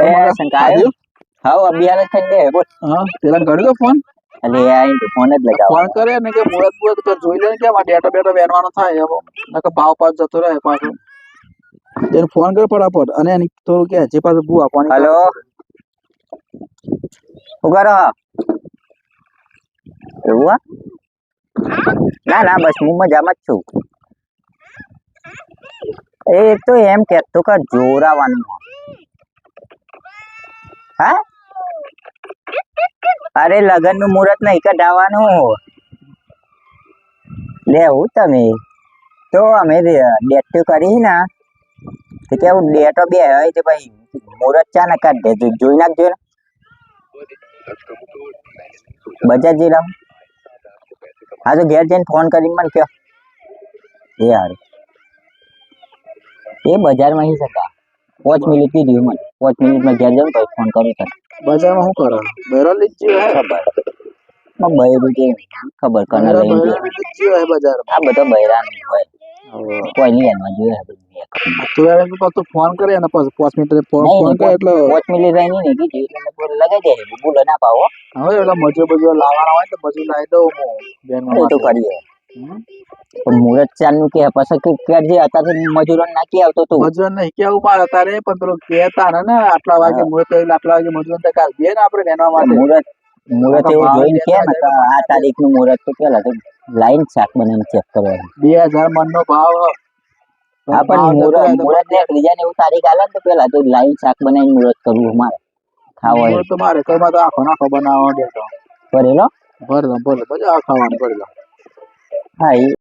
એ સંકાયો હાવ અભિયાન થઈ દે બોલ. હા પેલા કર્યો ફોન એટલે આ ફોન જ લગાવ ફોન કરે ને કે મુરત મુરત તો જોઈ લે કે ડેટા બેટા બેનવાનો થાય એવો નકર ભાવ પાસ જતો રહે પાછો તેને ફોન કરે ફટાફટ અને એની થોડું કે જે પાછું બુ આપવાની. હેલો ઉગારો એવું ના ના બસ હું મજામાં જ છું. એ તો એમ કેતો કે જોરાવાનું હા અરે લગન નું મુહૂર્ત નહીં કઢાવવાનું લેવું તમે તો અમે ડેટ કરી ને તો કેવું ડેટો બે હોય તો ભાઈ મુહૂર્ત ચા ના કાઢ દે જોઈ નાખજો ને બજાજ જિલ્લા હા તો ઘેર જઈને ફોન કરીને મને કયો એ યાર એ બજારમાં અહીં શકા 5 મિનિટ કીધું મને 5 મિનિટમાં ઘેર જાઉં તો ફોન કરું તને. બજારમાં શું કરો બેરો લીધું હે ખબર બૈરું કે ખબર કને લઈ લીધું હે બજાર આ બધો બૈરા નહીં હોય કોઈ નહીં એમાં જોઈએ તું યાર તો ફોન કરે ને પછી 5 મિનિટ ફોન કરે એટલે 5 મિનિટ રહી નહીં કીધું એટલે લગાઈ જાય બોલો ના પાવો હવે એટલે મજૂર બજૂર લાવવાના હોય તો મજૂર લાવી દઉં હું બેન તો કરીએ મુહૂર્ત ચાલનું કે પછી કે જે અત્યારે મજૂરો નાખી આવતો તું મજૂર નહીં કેવું પાડે તારે પણ પેલું કહેતા ને આટલા વાગે મુહૂર્ત આટલા વાગે મજૂર તો કાલ દે ને આપણે એના માટે મુહૂર્ત એવું જોઈને કે ને આ તારીખ નું મુહૂર્ત તો પેલા તો લાઈન શાક બનાવીને ચેક કરવાનું 2000 મણ નો ભાવ હા પણ મુહૂર્ત ને બીજા ને એવું તારીખ આલે ને તો પેલા તો લાઈન શાક બનાવીને મુહૂર્ત કરવું મારે ખાવાનું તો મારે કઈમાં તો આખો બનાવવા દેતો કરેલો ભરેલો બધા ખાવાનું ભરેલો હા